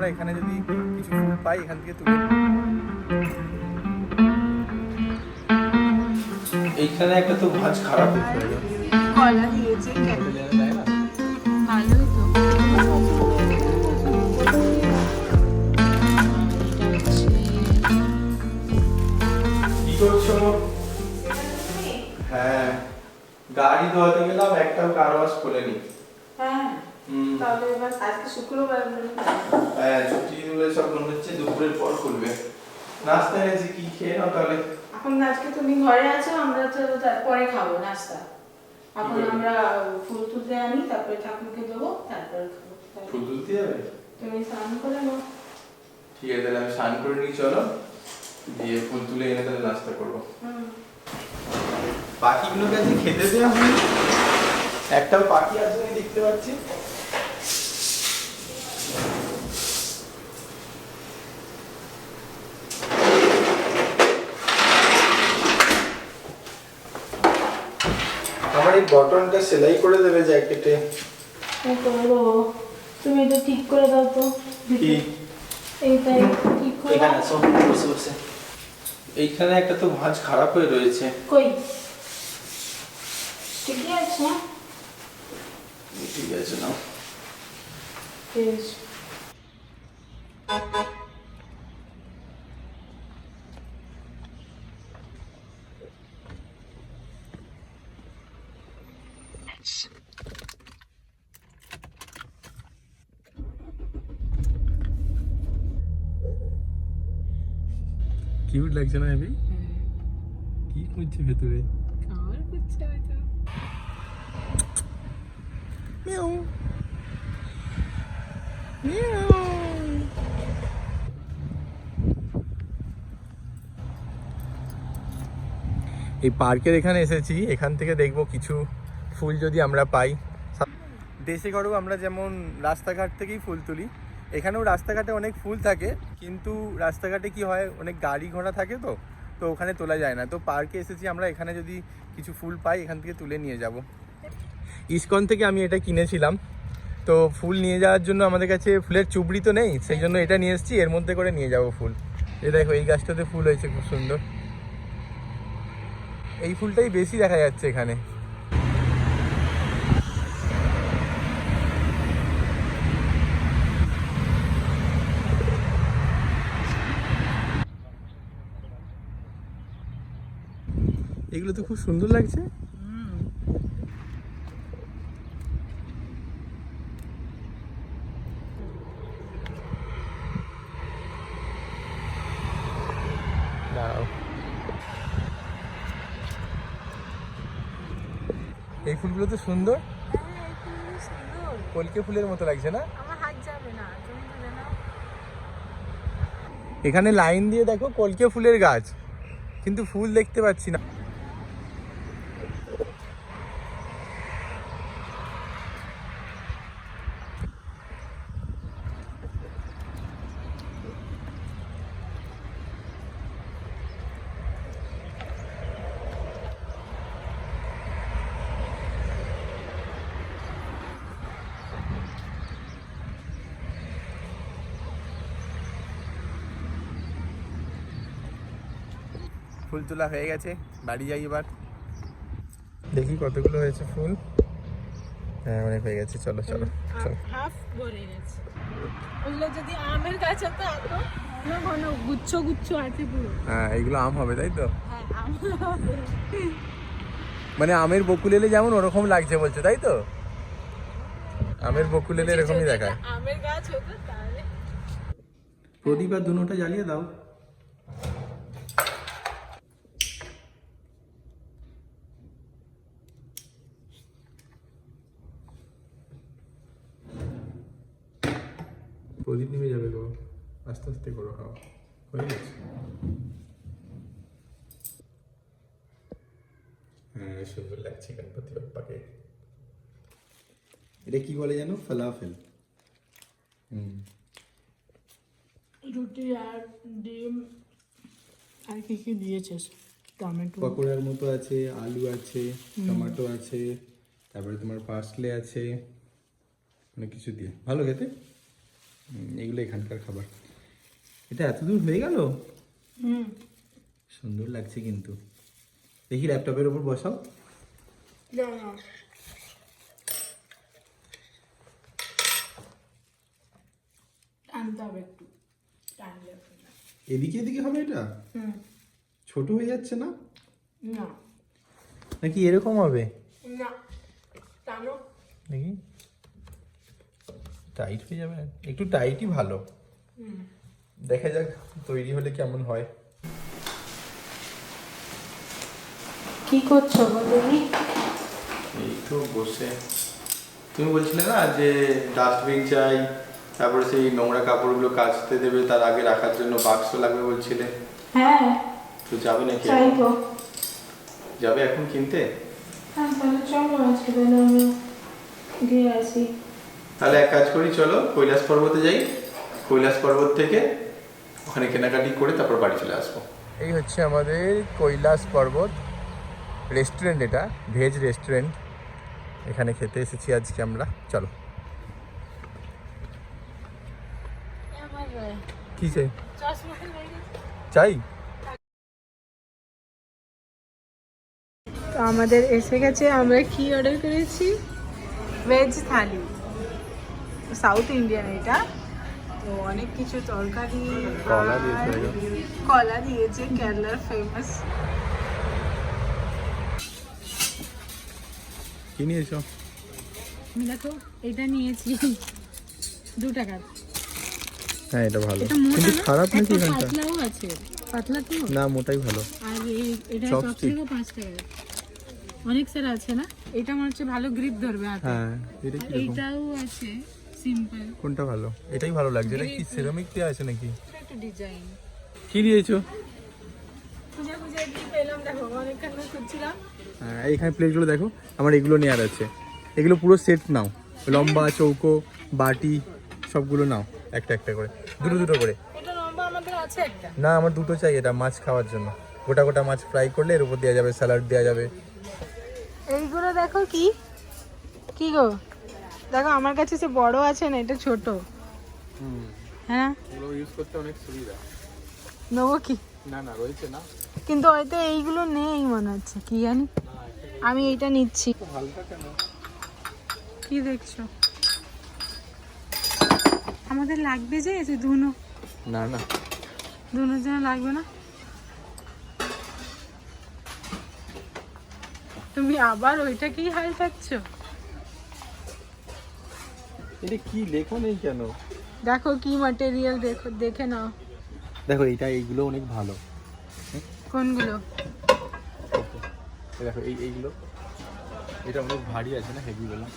আমরা এখানে যদি কিছু ফুল পাই এখান থেকে তুলে। এইখানে একটা তো ভাঁজ খারাপ হয়ে গেল, কলা দিয়েছে দেয় না। ভালোই তো। কি করছো? হ্যাঁ, গাড়ি ধোয়াতে গেলাম, একটাও কার ওয়াশ খোলেনি। হ্যাঁ, তাহলে এবার আজকে শুক্রবার হ্যাঁ, ছুটি দিলে সব মনে হচ্ছে দুপুরের পর খুলবে। নাস্তা এনেছি, কি খেয়ে নাও তাহলে। এখন আজকে তুমি ঘরে আছো, আমরা তো পরে খাবো নাস্তা। এখন আমরা ফুল তুলতে আনি, তারপরে ঠাকুরকে দেবো, তারপরে খাবো। ফুল তুলতে যাবে? তুমি স্নান করে নাও। ঠিক আছে, তাহলে আমি স্নান করে নিই, চলো দিয়ে ফুল তুলে এনে তাহলে নাস্তা করবো। পাখিগুলোকে আজকে খেতে দেওয়া হয়নি, একটাও পাখি আছে আমি দেখতে পাচ্ছি। আমার এই বটনটা সেলাই করে দেবে জ্যাকেটে। তুমি এটা ঠিক করে দাও তো। কি? এইটাই ঠিক করে এখানে আসো, বসে বসে। এইখানে একটা তো ভাঁজ খারাপ হয়ে রয়েছে। কই? ঠিকই আছে। ঠিক আছে, নাও। বেশ। কিউট লাগছে না এবি? কি করছে ভেতরে? খাবার করছে হয়তো। Meow meow. এই পার্কের এখানে এসেছি, এখান থেকে দেখবো কিছু ফুল যদি আমরা পাই। দেশে ঘরেও আমরা যেমন রাস্তাঘাট থেকেই ফুল তুলি, এখানেও রাস্তাঘাটে অনেক ফুল থাকে, কিন্তু রাস্তাঘাটে কি হয়, অনেক গাড়ি ঘোড়া থাকে, তো ওখানে তোলা যায় না। তো পার্কে এসেছি আমরা, এখানে যদি কিছু ফুল পাই এখান থেকে তুলে নিয়ে যাব। ইসকন থেকে আমি এটা কিনেছিলাম, তো ফুল নিয়ে যাওয়ার জন্য আমাদের কাছে ফুলের চুবড়ি তো নেই, সেই জন্য এটা নিয়ে এসেছি, এর মধ্যে করে নিয়ে যাব ফুল। এই দেখো, এই গাছটাতে ফুল হয়েছে খুব সুন্দর, এই ফুলটাই বেশি দেখা যাচ্ছে এখানে। এগুলো তো খুব সুন্দর লাগছে। দাঁড়াও, এই ফুলগুলো তো সুন্দর, কলকে ফুলের মতো লাগছে না? আমার হাত যাবে না, তুমি তুলে নাও। এখানে লাইন দিয়ে দেখো কলকে ফুলের গাছ, কিন্তু ফুল দেখতে পাচ্ছি না। ফুল তোলা হয়ে গেছে, বাড়ি যাই এবার। দেখি কতগুলো হয়েছে ফুল। হ্যাঁ, অনেক হয়ে গেছে, চলো চলো চলো। হাফ ভরে গেছে। ওগুলো যদি আমের গাছ হতো এত ঘন ঘন গুচ্ছ গুচ্ছ আছে পুরো। হ্যাঁ, এইগুলো আম হবে তাই তো? হ্যাঁ, আম হবে। মানে আমের বকুল এলে যেমন ওরকম লাগছে বলছে, তাই তো? আমের বকুল এলে এরকমই দেখায়। আমের গাছ হতো তাহলে। প্রদীপ আর দুনোটা জ্বালিয়ে দাও। প্রদীপ নেমে যাবে গো, আস্তে আস্তে করো, খাওয়া হয়ে গেছে। হ্যাঁ, সুন্দর লাগছে গণপতি বাপ্পাকে। এটা কি বলে জানো? ফালাফেল। রুটি আর ডিম আর কি কি দিয়েছে, টমেটো পকোড়ার মতো আছে, আলু আছে, টমেটো আছে, তারপরে তোমার পার্সলে আছে, অনেক কিছু দিয়ে ভালো খেতে। এগুলো এখানকার খাবার। এটা এত দূর হয়ে গেল, হুম। সুন্দর লাগছে কিন্তু। দেখি ল্যাপটপের উপর বসাও। টানতে হবে একটু, টানলে হবে না। এদিকে এদিকে হবে এটা? হুম। ছোট হয়ে যাচ্ছে না না নাকি এরকম হবে? না, টানো। দেখি, টাইট হয়ে যাবে। একটু টাইটই ভালো। দেখা যাক তৈরি হলে কেমন হয়। কি করছো বলি? এই তো বসে। তুমি বলছিলে না যে ডাস্টবিন চাই, তারপরে সেই নোংরা কাপড়গুলো কাচতে দেবে, তার আগে রাখার জন্য বাক্স লাগবে বলছিলে। হ্যাঁ তো যাবে নাকি? চাইবো। যাবে এখন কিনতে? হ্যাঁ তাহলে চলো, আজকে তাহলে আমি দিয়ে আসি। তাহলে এক কাজ করি, চলো কৈলাস পর্বতে যাই। কৈলাস পর্বত থেকে ওখানে কেনাকাটি করে তারপর বাড়ি চলে আসবো। এই হচ্ছে আমাদের কৈলাস পর্বত রেস্টুরেন্ট, এটা ভেজ রেস্টুরেন্ট। এখানে খেতে এসেছি আজকে আমরা। চলো। কি চাই? চাই। তো আমাদের এসে গেছে, আমরা কি অর্ডার করেছি? ভেজ থালি, সাউথ ইন্ডিয়ান এটা। তো অনেক কিছু তরকারি, কলা দিয়েছে। কলা দিয়েছে, কেরালার ফেমাস। কি নিয়েছো? আমি দেখো এটা নিয়েছি 2 টাকার। হ্যাঁ এটা ভালো, এটা মোটা কিন্তু না, খারাপ নাকি একটা এখানটা? পাতলাও আছে, পাতলা তো। না, মোটাই ভালো। আর এটা Chopstick। চপস্টিকও 5 টাকার। অনেক সারা আছে না, এটা মনে হচ্ছে ভালো গ্রিপ ধরবে হাতে। হ্যাঁ, এটা আর কি রকম? এইটাও আছে সিম্পল। কোনটা ভালো? এটাই ভালো লাগছে। এটা কি সিরামিক দেওয়া আছে নাকি? এটা একটু ডিজাইন। কি দিয়েছো? খুঁজে খুঁজে কি পেলাম দেখো, অনেকক্ষণ খুঁজছিলাম। হ্যাঁ, এইখানে প্লেটগুলো দেখো। আমার এগুলো নেওয়ার আছে। এগুলো পুরো সেট নাও, লম্বা চৌকো বাটি সবগুলো নাও, একটা একটা করে, দুটো দুটো করে। এটা লম্বা আমাদের আছে একটা। না, আমার দুটো চাই। এটা মাছ খাওয়ার জন্য, গোটা গোটা মাছ ফ্রাই করলে এর উপর দেওয়া যাবে, স্যালাড দেওয়া যাবে। এইগুলো দেখো কি কি গো, দেখো আমার কাছে সে বড় আছে না, এটা ছোট। হ্যাঁ এগুলো ইউজ করতে অনেক সুবিধা। নেবো কি? না না, রয়েছে না। কিন্তু হয়তো এইগুলো নেই মনে হচ্ছে, কি জানি। আমি এইটা নিচ্ছি। হালকা কেন? কি দেখছো? আমাদের লাগবে যে ধুনো। না না, ধুনোর জন্য লাগবে না। তুমি আবার ওইটাকেই হাল থাকছো। এটা কি লেখো নেই কেন? দেখো কি ম্যাটেরিয়াল, দেখো দেখে নাও। দেখো এইগুলো অনেক ভালো। কোনগুলো? দেখো এইগুলো, এটা অনেক ভারী আছে না, হেভি বলা।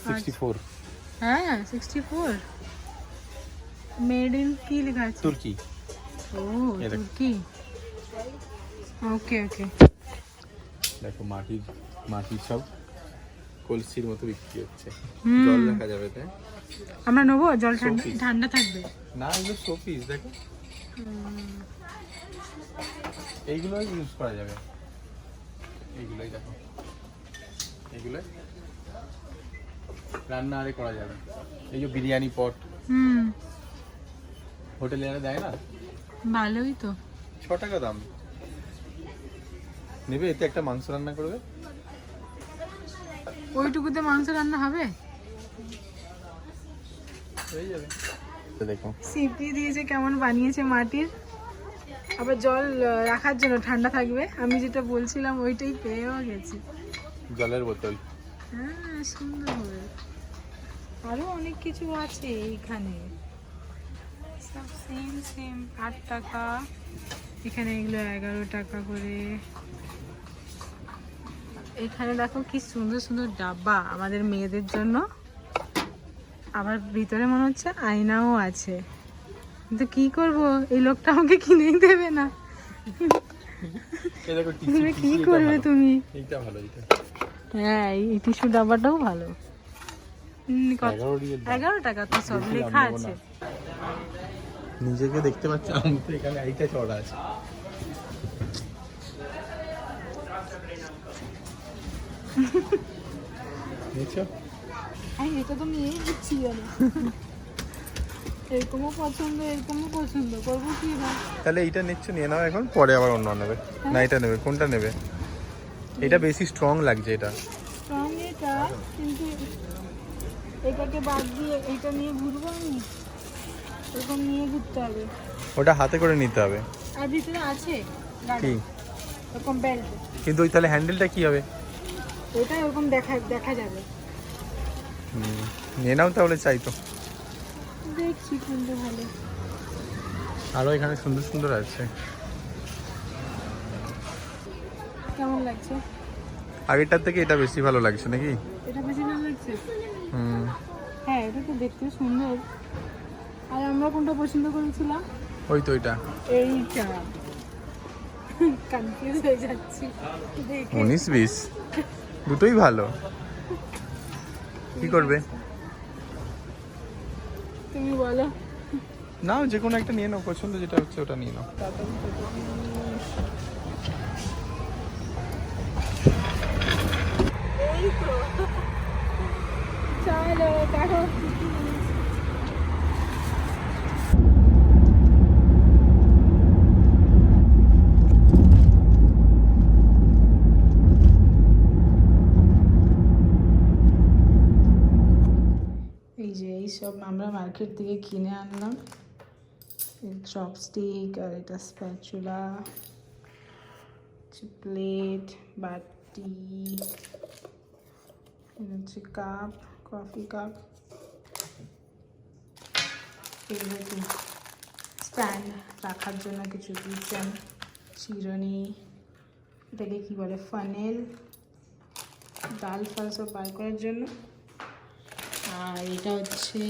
64। হ্যাঁ 64। মেড ইন কি লেখা আছে? তুর্কি। ও তুর্কি। ওকে ওকে। দেখো মাটির সব কলসির মতো বিক্রি হচ্ছে। হুম। জল রাখা যাবে তাই? আমরা নেবো, জল ঠান্ডা Showpiece। ঠান্ডা থাকবে। না, এগুলো শোপিস। দেখো এইগুলোই ইউজ করা যাবে। এইগুলোই দেখো, এইগুলোই রান্না আরে করা যাবে। এই যে বিরিয়ানি পট, হুম হোটেলে এনে দেয় না, ভালোই তো। 6 টাকা দাম। নেবে? এতে একটা মাংস রান্না করবে। ওইটুকুতে মাংস রান্না হবে? হয়ে যাবে। দেখো সিপি দিয়েছে, কেমন বানিয়েছে মাটির। আবার জল রাখার জন্য ঠান্ডা থাকবে। আমি যেটা বলছিলাম ওইটাই পেয়েও গেছি। জলের বোতল। হ্যাঁ সুন্দর। আরো অনেক কিছু আছে এইখানে, সব সেম সেম। 8 টাকা। এখানে এগুলো 11 টাকা করে। এখানে দেখো কি সুন্দর সুন্দর ডাব্বা আমাদের মেয়েদের জন্য। আবার ভিতরে মনে হচ্ছে আয়নাও আছে। কিন্তু কি করব, এই লোকটা আমাকে কিনেই দেবে না। এই দেখো তুমি কি করবে তুমি? এইটা ভালো, এইটা। হ্যাঁ এই টিস্যু ডাব্বাটাও ভালো। 11 টাকা তো সব লেখা আছে। নিজেকে দেখতে পাচ্ছি আমি তো, এখানে এইটা চড়া আছে। নিচ্ছ? আমি এটা তো নিয়েই দিচ্ছি জানো। এরকমও পছন্দ করবো কি ভাই? তাহলে এইটা নিচ্ছ, নিয়ে নাও এখন, পরে আবার অন্য নেবে। না এটা নেবে, কোনটা নেবে? এটা বেশি স্ট্রং লাগছে এটা। স্ট্রং এটা, কিন্তু এটাকে বাদ দিয়ে এটা নিয়ে ঘুরবো আমি? এরকম নিয়ে ঘুরতে হবে। ওটা হাতে করে নিতে হবে। আর ভিতরে আছে কি? এরকম বেল্ট। কিন্তু ওই তাহলে হ্যান্ডেলটা কি হবে? ওটা এরকম দেখা যাবে। নিয়ে নাও তাহলে, চাই তো। দেখছি কোনটা ভালো। আরো এখানে সুন্দর সুন্দর আছে। কেমন লাগছে? আগেরটার থেকে এটা বেশি ভালো লাগছে নাকি? এটা বেশি ভালো লাগছে। হুম। হ্যাঁ, এটা তো দেখতে সুন্দর। আর আমরা কোনটা পছন্দ করেছিলাম? ওই তো ওইটা। এইটা। কনফিউজ হয়ে যাচ্ছি দেখে। 19-20 দুটোই ভালো। কি করবে? তুমি বলো। নাও, যে কোনো একটা নিয়ে নাও, পছন্দ যেটা হচ্ছে ওটা নিয়ে নাও। এই তো। চলো দেখো। এই যে এইসব আমরা মার্কেট থেকে কিনে আনলাম। চপস্টিক, আর এটা স্প্যাচুলা, প্লেট, বাটি, এটা হচ্ছে কাপ, কফি কাপ, এগুলো স্ট্যান্ড রাখার জন্য কিছু দিচ্ছেন, চিরুনি, এটাকে কি বলে, ফানেল, ডাল ফাল সব বার করার জন্য। আর এটা হচ্ছে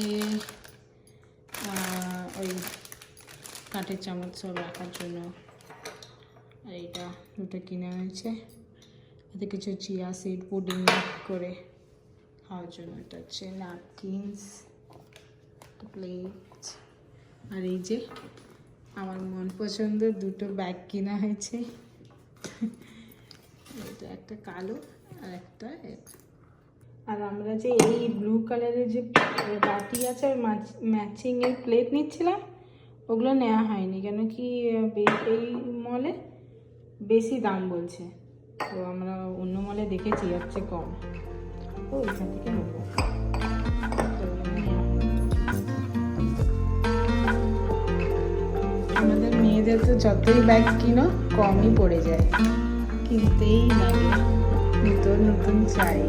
ওই কাঠের চামচ সব রাখার জন্য। আর এটা দুটো কিনে হয়েছে, এতে কিছু চিয়া সিড পুডিং করে খাওয়ার জন্য। এটা হচ্ছে ন্যাপকিনস, প্লেট। আর এই যে আমার মন পছন্দের দুটো ব্যাগ কিনা হয়েছে। এটা একটা কালো আর একটা। আর আমরা যে এই ব্লু কালারের যে বাটি আছে আর ম্যাচিং এর প্লেট নিচ্ছিলাম, ওগুলো নেওয়া হয়নি, কেন কি এই মলে বেশি দাম বলছে। তো আমরা অন্য মলে দেখেছি এর চেয়ে কম, তো ওইখান থেকে নেবো। আমাদের মেয়েদের তো যতই ব্যাগ কিনো কমই পড়ে যায়, কিনতেই লাগে, নতুন নতুন চাই।